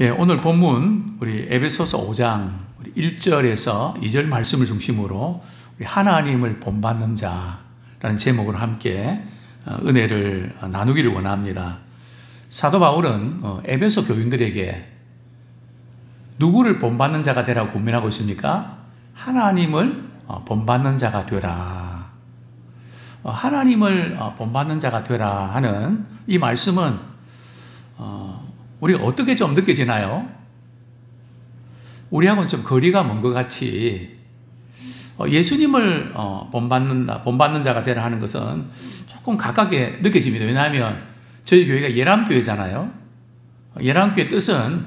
예, 오늘 본문 우리 에베소서 5장 1절에서 2절 말씀을 중심으로 우리 하나님을 본받는 자라는 제목으로 함께 은혜를 나누기를 원합니다. 사도 바울은 에베소 교인들에게 누구를 본받는 자가 되라고 고민하고 있습니까? 하나님을 본받는 자가 되라. 하나님을 본받는 자가 되라 하는 이 말씀은 우리가 어떻게 좀 느껴지나요? 우리하고는 좀 거리가 먼 것 같이 예수님을 본받는 자가 되라 하는 것은 조금 가깝게 느껴집니다. 왜냐하면 저희 교회가 예람교회잖아요. 예람교회 뜻은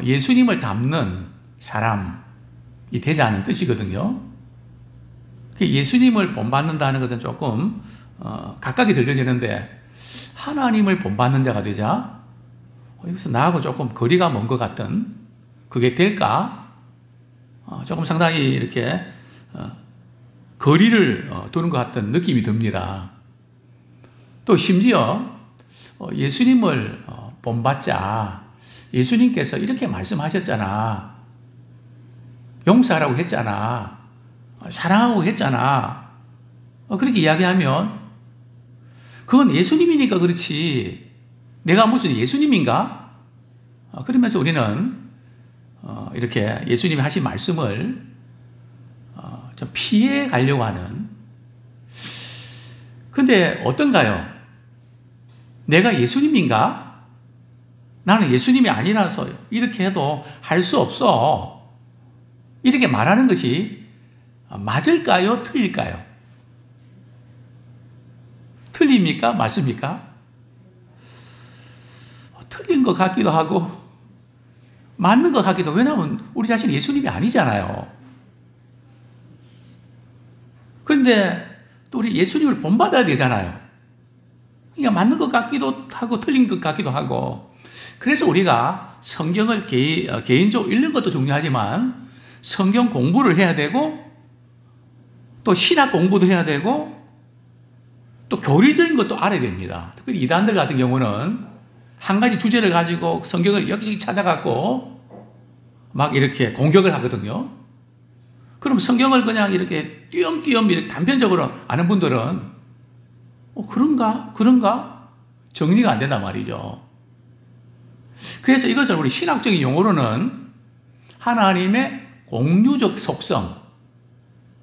예수님을 닮는 사람이 되자는 뜻이거든요. 예수님을 본받는다는 것은 조금 가깝게 들려지는데 하나님을 본받는 자가 되자 여기서 나하고 조금 거리가 먼 것 같은 그게 될까? 조금 상당히 이렇게 거리를 두는 것 같은 느낌이 듭니다. 또 심지어 예수님을 본받자. 예수님께서 이렇게 말씀하셨잖아. 용서하라고 했잖아. 사랑하고 했잖아. 그렇게 이야기하면 그건 예수님이니까 그렇지. 내가 무슨 예수님인가? 그러면서 우리는 이렇게 예수님이 하신 말씀을 좀 피해 가려고 하는. 근데 어떤가요? 내가 예수님인가? 나는 예수님이 아니라서 이렇게 해도 할 수 없어. 이렇게 말하는 것이 맞을까요? 틀릴까요? 틀립니까? 맞습니까? 틀린 것 같기도 하고 맞는 것 같기도 하고. 왜냐하면 우리 자신이 예수님이 아니잖아요. 그런데 또 우리 예수님을 본받아야 되잖아요. 그러니까 맞는 것 같기도 하고 틀린 것 같기도 하고. 그래서 우리가 성경을 개인적으로 읽는 것도 중요하지만 성경 공부를 해야 되고 또 신학 공부도 해야 되고 또 교리적인 것도 알아야 됩니다. 특히 이단들 같은 경우는 한 가지 주제를 가지고 성경을 여기저기 찾아갖고 막 이렇게 공격을 하거든요. 그럼 성경을 그냥 이렇게 띄엄띄엄 이렇게 단편적으로 아는 분들은 그런가? 정리가 안 된단 말이죠. 그래서 이것을 우리 신학적인 용어로는 하나님의 공유적 속성,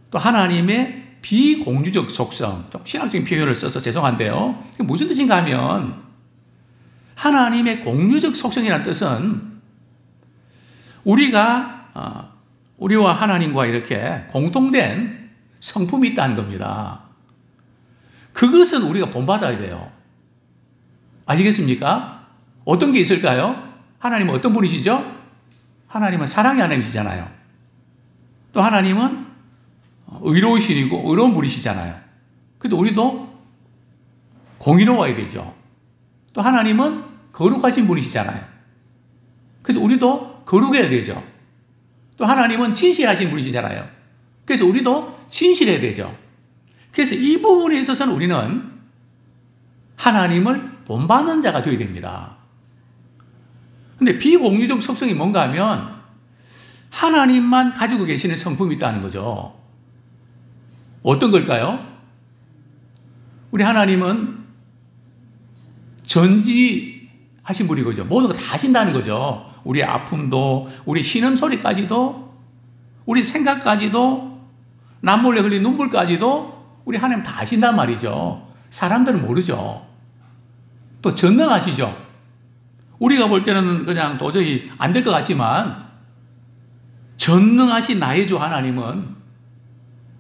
또 하나님의 비공유적 속성, 좀 신학적인 표현을 써서 죄송한데요. 무슨 뜻인가 하면 하나님의 공유적 속성이라는 뜻은 우리와 하나님과 이렇게 공통된 성품이 있다는 겁니다. 그것은 우리가 본받아야 돼요. 아시겠습니까? 어떤 게 있을까요? 하나님은 어떤 분이시죠? 하나님은 사랑의 하나님이시잖아요. 또 하나님은 의로우시고 의로운 분이시잖아요. 근데 우리도 공의로워야 되죠. 또 하나님은 거룩하신 분이시잖아요. 그래서 우리도 거룩해야 되죠. 또 하나님은 진실하신 분이시잖아요. 그래서 우리도 진실해야 되죠. 그래서 이 부분에 있어서는 우리는 하나님을 본받는 자가 되어야 됩니다. 근데 비공유적 속성이 뭔가 하면 하나님만 가지고 계시는 성품이 있다는 거죠. 어떤 걸까요? 우리 하나님은 전지하신 분인 거죠. 모든 거 다 하신다는 거죠. 우리의 아픔도, 우리 신음소리까지도, 우리 생각까지도, 남몰래 흘린 눈물까지도 우리 하나님 다 하신단 말이죠. 사람들은 모르죠. 또 전능하시죠. 우리가 볼 때는 그냥 도저히 안 될 것 같지만 전능하신 나의 주 하나님은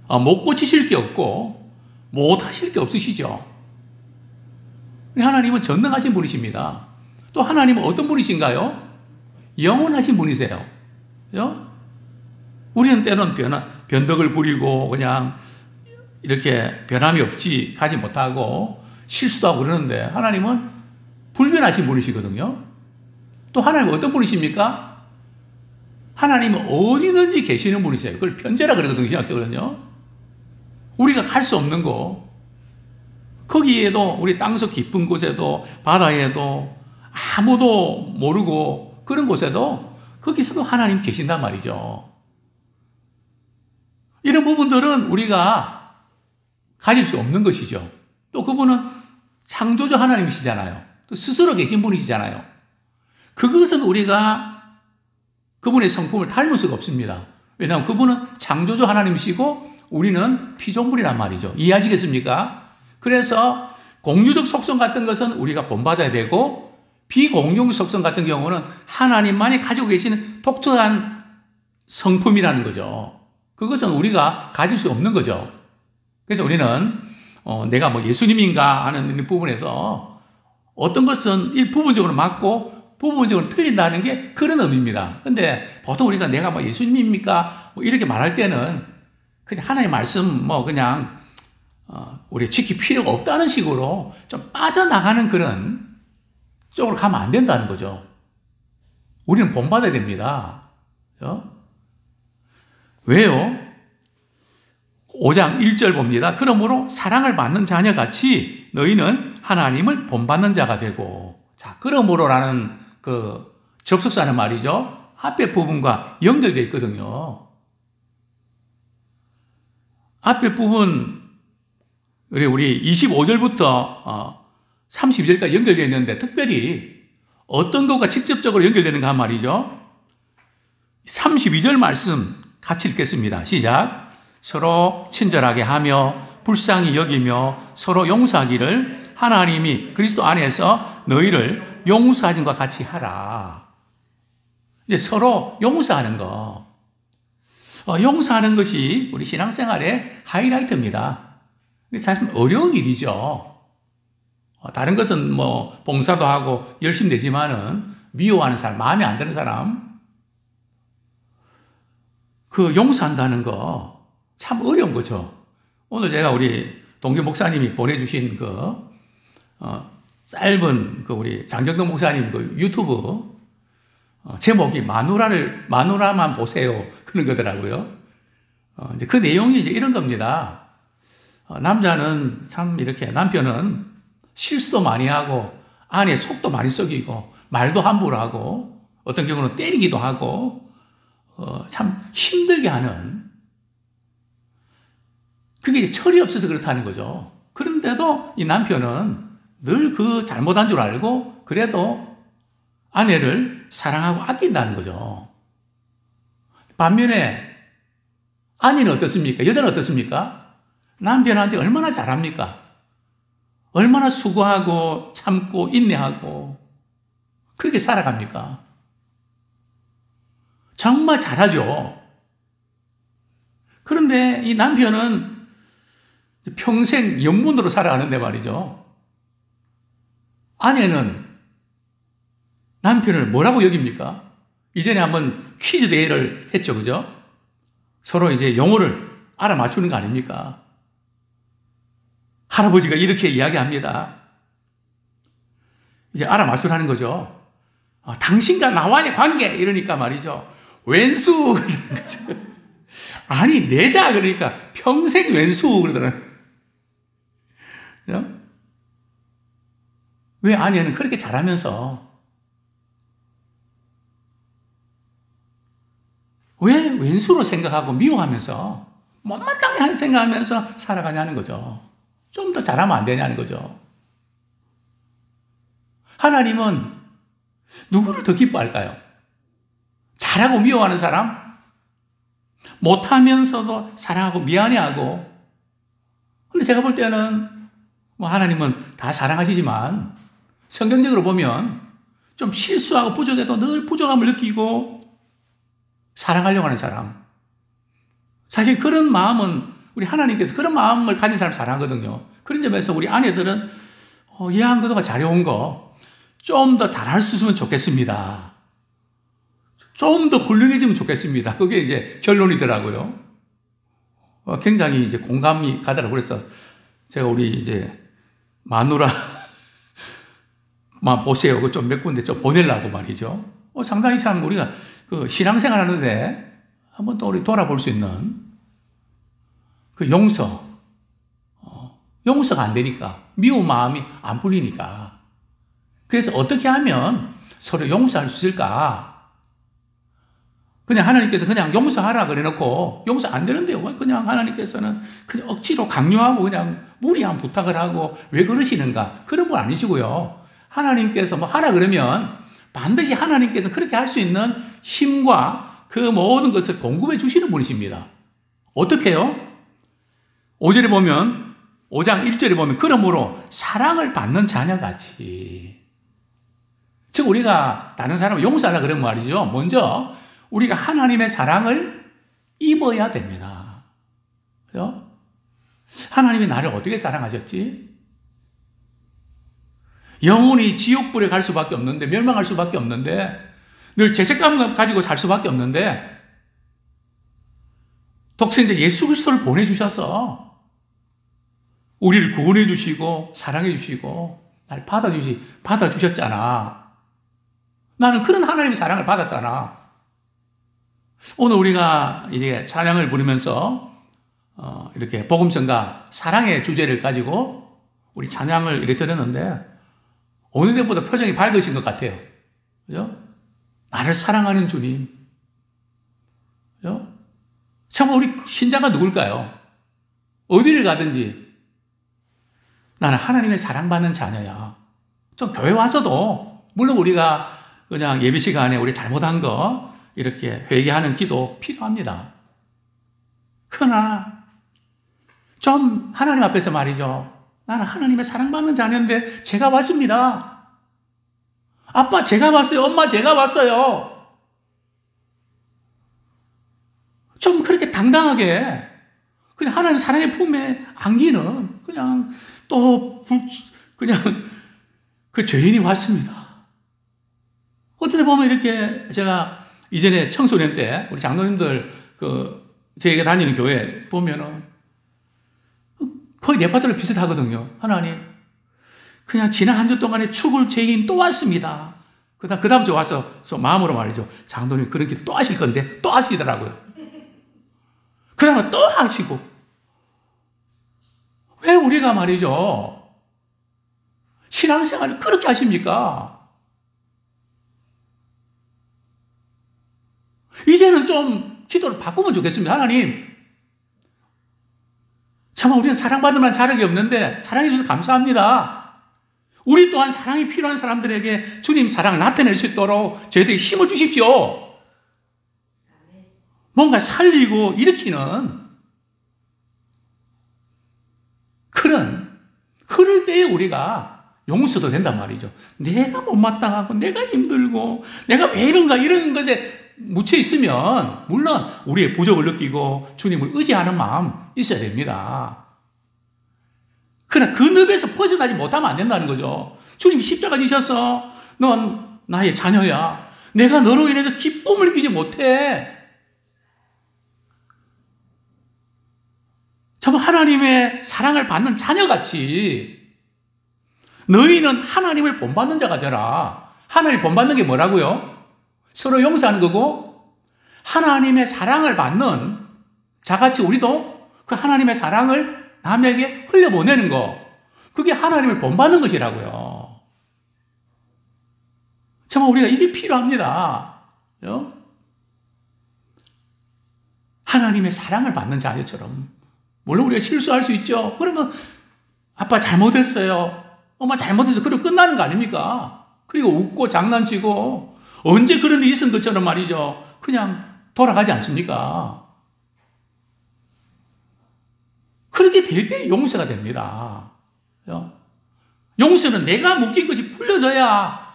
못 고치실 게 없고 못 하실 게 없으시죠. 하나님은 전능하신 분이십니다. 또 하나님은 어떤 분이신가요? 영원하신 분이세요. 우리는 때는 변덕을 부리고 그냥 이렇게 변함이 없이 가지 못하고 실수도 하고 그러는데 하나님은 불변하신 분이시거든요. 또 하나님은 어떤 분이십니까? 하나님은 어디든지 계시는 분이세요. 그걸 편재라 그러거든요. 신학적으로는요. 우리가 갈 수 없는 거, 거기에도 우리 땅속 깊은 곳에도 바다에도 아무도 모르고 그런 곳에도 거기서도 하나님 계신단 말이죠. 이런 부분들은 우리가 가질 수 없는 것이죠. 또 그분은 창조주 하나님이시잖아요. 또 스스로 계신 분이시잖아요. 그것은 우리가 그분의 성품을 닮을 수가 없습니다. 왜냐하면 그분은 창조주 하나님이시고 우리는 피조물이란 말이죠. 이해하시겠습니까? 그래서 공유적 속성 같은 것은 우리가 본받아야 되고 비공유적 속성 같은 경우는 하나님만이 가지고 계시는 독특한 성품이라는 거죠. 그것은 우리가 가질 수 없는 거죠. 그래서 우리는 내가 뭐 예수님인가 하는 부분에서 어떤 것은 부분적으로 맞고 부분적으로 틀린다는 게 그런 의미입니다. 근데 보통 우리가 내가 뭐 예수님입니까? 뭐 이렇게 말할 때는 그냥 하나님의 말씀 뭐 그냥 우리 지킬 필요가 없다는 식으로 좀 빠져나가는 그런 쪽으로 가면 안 된다는 거죠. 우리는 본받아야 됩니다. 그렇죠? 왜요? 5장 1절 봅니다. 그러므로 사랑을 받는 자녀같이 너희는 하나님을 본받는 자가 되고. 자, 그러므로라는 그 접속사는 말이죠. 앞에 부분과 연결되어 있거든요. 앞에 부분, 우리 25절부터 32절까지 연결되어 있는데 특별히 어떤 것과 직접적으로 연결되는가 한 말이죠. 32절 말씀 같이 읽겠습니다. 시작. 서로 친절하게 하며 불쌍히 여기며 서로 용서하기를 하나님이 그리스도 안에서 너희를 용서하신 것과 같이 하라. 이제 서로 용서하는 거. 용서하는 것이 우리 신앙생활의 하이라이트입니다. 사실 어려운 일이죠. 다른 것은 뭐 봉사도 하고 열심히 되지만은 미워하는 사람, 마음에 안 드는 사람, 그 용서한다는 거 참 어려운 거죠. 오늘 제가 우리 동교 목사님이 보내주신 짧은 우리 장경동 목사님 유튜브 제목이 마누라만 보세요. 그런 거더라고요. 이제 그 내용이 이제 이런 겁니다. 남자는 참 이렇게 남편은 실수도 많이 하고 아내 속도 많이 썩이고 말도 함부로 하고 어떤 경우는 때리기도 하고 참 힘들게 하는 그게 철이 없어서 그렇다는 거죠. 그런데도 이 남편은 늘 그 잘못한 줄 알고 그래도 아내를 사랑하고 아낀다는 거죠. 반면에 아내는 어떻습니까? 여자는 어떻습니까? 남편한테 얼마나 잘합니까? 얼마나 수고하고 참고 인내하고 그렇게 살아갑니까? 정말 잘하죠. 그런데 이 남편은 평생 영문으로 살아가는데 말이죠. 아내는 남편을 뭐라고 여깁니까? 이전에 한번 퀴즈 대회를 했죠. 그죠? 서로 이제 영어를 알아맞추는 거 아닙니까? 할아버지가 이렇게 이야기합니다. 이제 알아맞추라는 거죠. 당신과 나와의 관계 이러니까 말이죠. 왼수 그러는 거죠. 아니 내자 그러니까 평생 왼수 그러더라고요. 왜 아내는 그렇게 잘하면서 왜 왼수로 생각하고 미워하면서 못마땅해 생각하면서 살아가냐는 거죠. 좀 더 잘하면 안 되냐는 거죠. 하나님은 누구를 더 기뻐할까요? 잘하고 미워하는 사람? 못하면서도 사랑하고 미안해하고. 근데 제가 볼 때는 뭐 하나님은 다 사랑하시지만 성경적으로 보면 좀 실수하고 부족해도 늘 부족함을 느끼고 사랑하려고 하는 사람. 사실 그런 마음은 우리 하나님께서 그런 마음을 가진 사람 사랑하거든요. 그런 점에서 우리 아내들은 얘한 그동안 잘해온 거 좀 더 잘할 수 있으면 좋겠습니다. 좀 더 훌륭해지면 좋겠습니다. 그게 이제 결론이더라고요. 굉장히 이제 공감이 가더라고요. 그래서 제가 우리 이제 마누라만 보세요. 그 좀 몇 군데 좀 보내려고 말이죠. 상당히 참 우리가 그 신앙생활 하는데 한번 또 우리 돌아볼 수 있는 그 용서가 안 되니까, 미운 마음이 안 풀리니까. 그래서 어떻게 하면 서로 용서할 수 있을까? 그냥 하나님께서 그냥 용서하라 그래 놓고 용서 안 되는데요. 그냥 하나님께서는 그냥 억지로 강요하고 그냥 무리한 부탁을 하고 왜 그러시는가? 그런 분 아니시고요. 하나님께서 뭐 하라 그러면 반드시 하나님께서 그렇게 할 수 있는 힘과 그 모든 것을 공급해 주시는 분이십니다. 어떻게 해요? 5절에 보면 5장 1절에 보면 그러므로 사랑을 받는 자녀같이, 즉 우리가 다른 사람을 용서하라 그런 말이죠. 먼저 우리가 하나님의 사랑을 입어야 됩니다. 그죠? 하나님이 나를 어떻게 사랑하셨지? 영혼이 지옥불에 갈 수밖에 없는데, 멸망할 수밖에 없는데, 늘 죄책감 가지고 살 수밖에 없는데, 독생자 예수 그리스도를 보내주셔서 우리를 구원해 주시고 사랑해 주시고 날 받아주셨잖아. 나는 그런 하나님의 사랑을 받았잖아. 오늘 우리가 이제 찬양을 부르면서 이렇게 복음성가 사랑의 주제를 가지고 우리 찬양을 이렇게 드렸는데 어느 때보다 표정이 밝으신 것 같아요. 그죠? 나를 사랑하는 주님. 그죠? 참 우리 신자가 누굴까요? 어디를 가든지 나는 하나님의 사랑받는 자녀야. 좀 교회 와서도 물론 우리가 그냥 예배 시간에 우리 잘못한 거 이렇게 회개하는 기도 필요합니다. 그러나 좀 하나님 앞에서 말이죠. 나는 하나님의 사랑받는 자녀인데 제가 왔습니다. 아빠 제가 왔어요. 엄마 제가 왔어요. 좀 그렇게 당당하게 그냥 하나님 사랑의 품에 안기는 그냥 그냥 그 죄인이 왔습니다. 어떻게 보면 이렇게 제가 이전에 청소년 때 우리 장로님들 저희가 다니는 교회 보면은 거의 레파토리 비슷하거든요. 하나님 그냥 지난 한 주 동안에 죽을 죄인 또 왔습니다. 그 다음 주 와서 마음으로 말이죠. 장로님 그런 기도 또 하실 건데 또 하시더라고요. 그 다음에 또 하시고. 왜 우리가 말이죠. 신앙생활을 그렇게 하십니까? 이제는 좀 기도를 바꾸면 좋겠습니다. 하나님, 정말 우리는 사랑받을 자격이 없는데 사랑해 주셔서 감사합니다. 우리 또한 사랑이 필요한 사람들에게 주님 사랑을 나타낼 수 있도록 저희들에게 힘을 주십시오. 뭔가 살리고 일으키는 그럴 때에 우리가 용서도 된단 말이죠. 내가 못마땅하고 내가 힘들고 내가 왜 이런 것에 묻혀 있으면 물론 우리의 부족을 느끼고 주님을 의지하는 마음 있어야 됩니다. 그러나 그 늪에서 벗어나지 못하면 안 된다는 거죠. 주님이 십자가 지셔서 넌 나의 자녀야. 내가 너로 인해서 기쁨을 느끼지 못해. 정말 하나님의 사랑을 받는 자녀같이 너희는 하나님을 본받는 자가 되라. 하나님을 본받는 게 뭐라고요? 서로 용서하는 거고 하나님의 사랑을 받는 자같이 우리도 그 하나님의 사랑을 남에게 흘려보내는 거, 그게 하나님을 본받는 것이라고요. 정말 우리가 이게 필요합니다. 하나님의 사랑을 받는 자녀처럼. 물론 우리가 실수할 수 있죠. 그러면 아빠 잘못했어요. 엄마 잘못해서 그러고 끝나는 거 아닙니까? 그리고 웃고 장난치고 언제 그런 일이 있은 것처럼 말이죠. 그냥 돌아가지 않습니까? 그렇게 될 때 용서가 됩니다. 용서는 내가 묶인 것이 풀려져야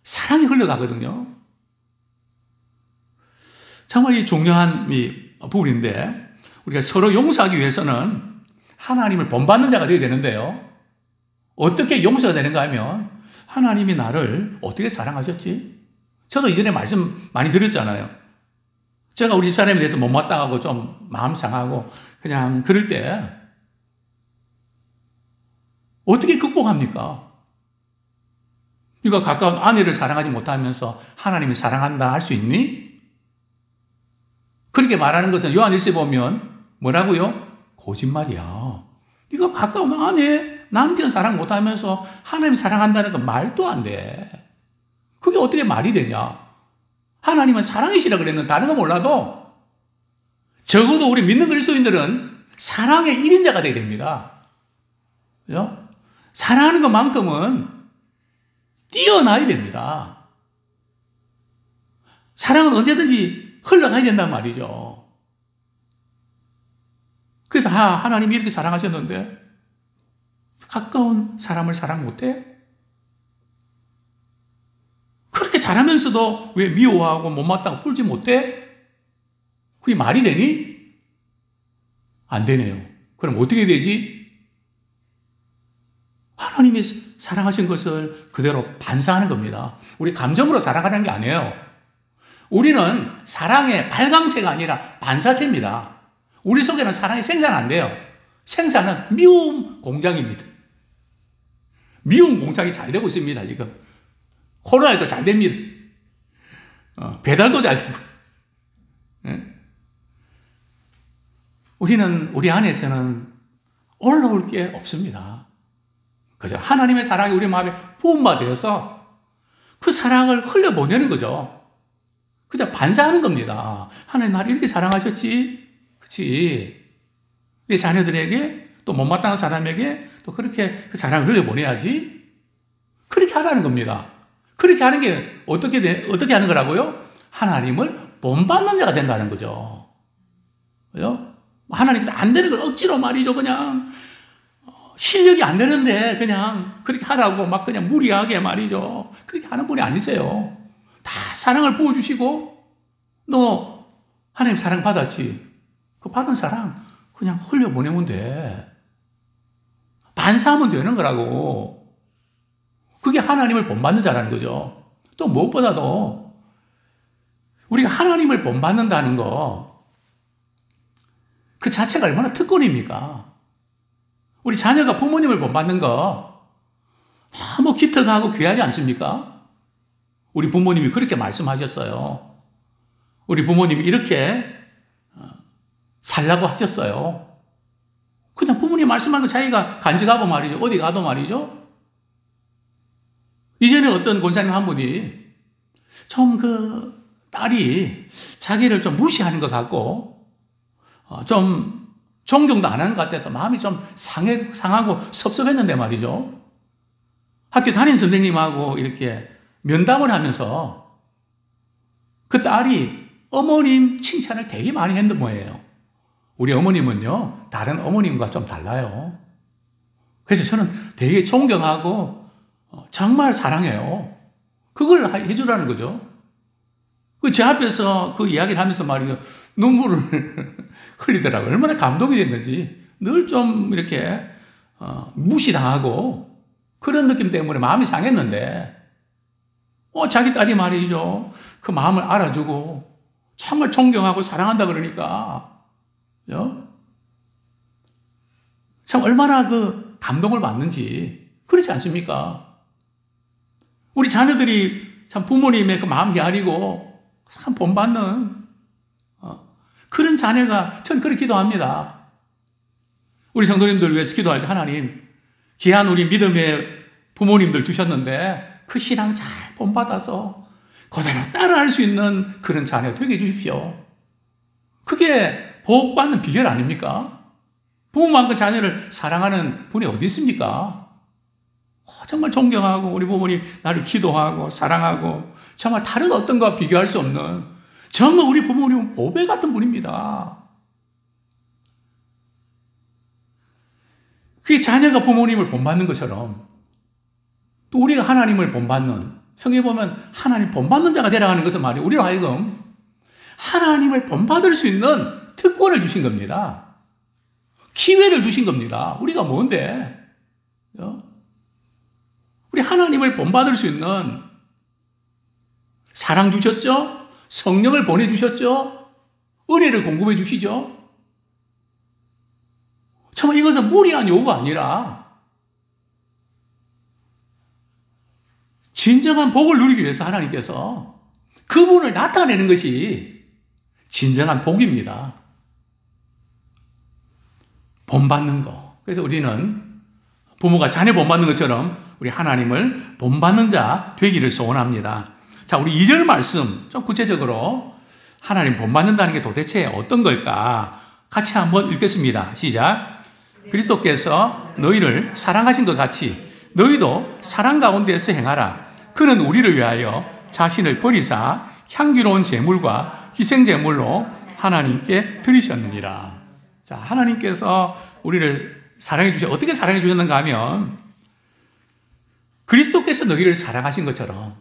사랑이 흘러가거든요. 정말 이 중요한 부분인데 우리가 서로 용서하기 위해서는 하나님을 본받는 자가 되어야 되는데요. 어떻게 용서가 되는가 하면 하나님이 나를 어떻게 사랑하셨지? 저도 이전에 말씀 많이 드렸잖아요. 제가 우리 집사람에 대해서 못마땅하고 좀 마음 상하고 그냥 그럴 때 어떻게 극복합니까? 네가 가까운 아내를 사랑하지 못하면서 하나님이 사랑한다 할 수 있니? 그렇게 말하는 것은 요한 1세 보면 뭐라고요? 거짓말이야. 네가 가까운 아내, 남편 사랑 못하면서 하나님 사랑한다는 건 말도 안 돼. 그게 어떻게 말이 되냐? 하나님은 사랑이시라 그랬는데 다른 거 몰라도 적어도 우리 믿는 그리스도인들은 사랑의 1인자가 되어야 됩니다. 그죠? 사랑하는 것만큼은 뛰어나야 됩니다. 사랑은 언제든지 흘러가야 된단 말이죠. 그래서 하나님이 이렇게 사랑하셨는데 가까운 사람을 사랑 못해? 그렇게 잘하면서도 왜 미워하고 못마땅하고 풀지 못해? 그게 말이 되니? 안 되네요. 그럼 어떻게 되지? 하나님이 사랑하신 것을 그대로 반사하는 겁니다. 우리 감정으로 사랑하는 게 아니에요. 우리는 사랑의 발광체가 아니라 반사체입니다. 우리 속에는 사랑이 생산 안 돼요. 생산은 미움 공장입니다. 미움 공장이 잘 되고 있습니다, 지금. 코로나에도 잘 됩니다. 배달도 잘 되고. 우리는 우리 안에서는 올라올 게 없습니다. 그죠? 하나님의 사랑이 우리 마음에 부음바 되어서 그 사랑을 흘려보내는 거죠. 그저 반사하는 겁니다. 하나님 나를 이렇게 사랑하셨지? 그치? 내 자녀들에게 또 못마땅한 사람에게 또 그렇게 그 사랑을 흘려보내야지? 그렇게 하라는 겁니다. 그렇게 하는 게 어떻게 하는 거라고요? 하나님을 본받는 자가 된다는 거죠. 그죠? 하나님께서 안 되는 걸 억지로 말이죠. 그냥 실력이 안 되는데 그냥 그렇게 하라고 막 그냥 무리하게 말이죠. 그렇게 하는 분이 아니세요. 다 사랑을 부어주시고 너 하나님 사랑 받았지? 그 받은 사랑 그냥 흘려보내면 돼. 반사하면 되는 거라고. 그게 하나님을 본받는 자라는 거죠. 또 무엇보다도 우리가 하나님을 본받는다는 거 그 자체가 얼마나 특권입니까? 우리 자녀가 부모님을 본받는 거 너무 기특하고 귀하지 않습니까? 우리 부모님이 그렇게 말씀하셨어요. 우리 부모님이 이렇게 살라고 하셨어요. 그냥 부모님 말씀하는 거 자기가 간직하고 말이죠. 어디 가도 말이죠. 이전에 어떤 권사님 한 분이 좀 그 딸이 자기를 좀 무시하는 것 같고 좀 존경도 안 하는 것 같아서 마음이 좀 상하고 섭섭했는데 말이죠. 학교 담임 선생님하고 이렇게 면담을 하면서 그 딸이 어머님 칭찬을 되게 많이 했던 모양이에요. 우리 어머님은요, 다른 어머님과 좀 달라요. 그래서 저는 되게 존경하고 정말 사랑해요. 그걸 해주라는 거죠. 제 앞에서 그 이야기를 하면서 말이죠. 눈물을 흘리더라고요. 얼마나 감동이 됐는지. 늘 좀 이렇게 무시당하고 그런 느낌 때문에 마음이 상했는데 자기 딸이 말이죠. 그 마음을 알아주고 정말 존경하고 사랑한다 그러니까 참 얼마나 그 감동을 받는지 그렇지 않습니까? 우리 자녀들이 참 부모님의 그 마음 헤아리고 참 본받는 그런 자녀가 전 그렇게 기도합니다. 우리 성도님들 위해서 기도할 때 하나님 귀한 우리 믿음의 부모님들 주셨는데 그 신앙 잘 본받아서 그대로 따라할 수 있는 그런 자녀 되게 해주십시오. 그게 복받는 비결 아닙니까? 부모만큼 자녀를 사랑하는 분이 어디 있습니까? 정말 존경하고 우리 부모님 나를 기도하고 사랑하고 정말 다른 어떤 것과 비교할 수 없는 정말 우리 부모님은 보배 같은 분입니다. 그게 자녀가 부모님을 본받는 것처럼 또 우리가 하나님을 본받는 성경에 보면 하나님 본받는 자가 되라는 것은 말이에요. 우리로 하여금 하나님을 본받을 수 있는 특권을 주신 겁니다. 기회를 주신 겁니다. 우리가 뭔데? 우리 하나님을 본받을 수 있는 사랑 주셨죠? 성령을 보내주셨죠? 은혜를 공급해 주시죠? 정말 이것은 무리한 요구가 아니라 진정한 복을 누리기 위해서 하나님께서 그분을 나타내는 것이 진정한 복입니다. 본받는 거. 그래서 우리는 부모가 자녀 본받는 것처럼 우리 하나님을 본받는 자 되기를 소원합니다. 자, 우리 2절 말씀 좀 구체적으로 하나님 본받는다는 게 도대체 어떤 걸까? 같이 한번 읽겠습니다. 시작. 그리스도께서 너희를 사랑하신 것 같이 너희도 사랑 가운데서 행하라. 그는 우리를 위하여 자신을 버리사 향기로운 제물과 희생 제물로 하나님께 드리셨느니라. 자, 하나님께서 우리를 사랑해 주셔. 어떻게 사랑해 주셨는가 하면 그리스도께서 너희를 사랑하신 것처럼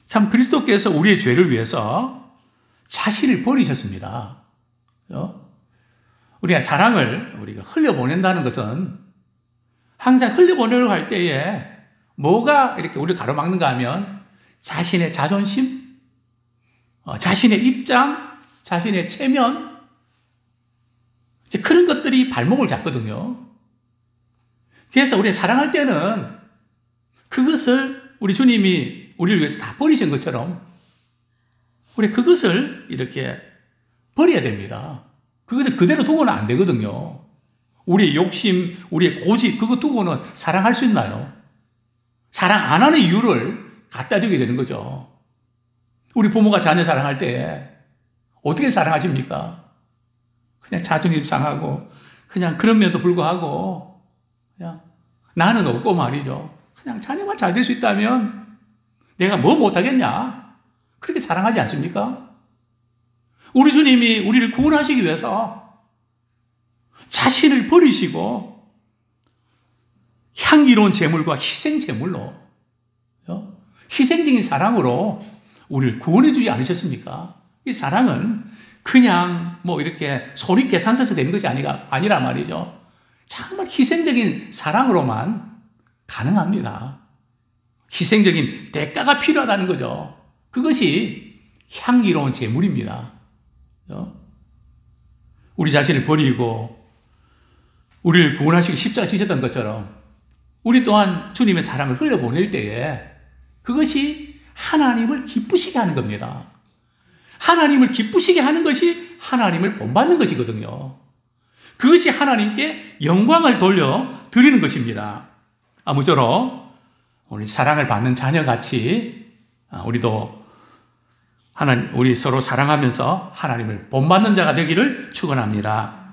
참 그리스도께서 우리의 죄를 위해서 자신을 버리셨습니다. 우리가 사랑을 우리가 흘려보낸다는 것은 항상 흘려보내려고 할 때에 뭐가 이렇게 우리를 가로막는가 하면 자신의 자존심, 자신의 입장, 자신의 체면, 이제 그런 것들이 발목을 잡거든요. 그래서 우리 사랑할 때는 그것을 우리 주님이 우리를 위해서 다 버리신 것처럼 우리 그것을 이렇게 버려야 됩니다. 그것을 그대로 두고는 안 되거든요. 우리의 욕심, 우리의 고집, 그거 두고는 사랑할 수 있나요? 사랑 안 하는 이유를 갖다 대게 되는 거죠. 우리 부모가 자녀 사랑할 때 어떻게 사랑하십니까? 그냥 자존심 상하고, 그냥 그런 면도 불구하고, 그냥 나는 없고 말이죠. 그냥 자녀만 잘 될 수 있다면 내가 뭐 못하겠냐? 그렇게 사랑하지 않습니까? 우리 주님이 우리를 구원하시기 위해서 자신을 버리시고 향기로운 제물과 희생 제물로 희생적인 사랑으로 우리를 구원해 주지 않으셨습니까? 이 사랑은 그냥 뭐 이렇게 소리 계산서서 되는 것이 아니라 말이죠. 정말 희생적인 사랑으로만 가능합니다. 희생적인 대가가 필요하다는 거죠. 그것이 향기로운 제물입니다. 우리 자신을 버리고 우리를 구원하시고 십자가 지셨던 것처럼 우리 또한 주님의 사랑을 흘려보낼 때에 그것이 하나님을 기쁘시게 하는 겁니다. 하나님을 기쁘시게 하는 것이 하나님을 본받는 것이거든요. 그것이 하나님께 영광을 돌려 드리는 것입니다. 아무쪼록 우리 사랑을 받는 자녀같이 우리도 우리 서로 사랑하면서 하나님을 본받는 자가 되기를 축원합니다.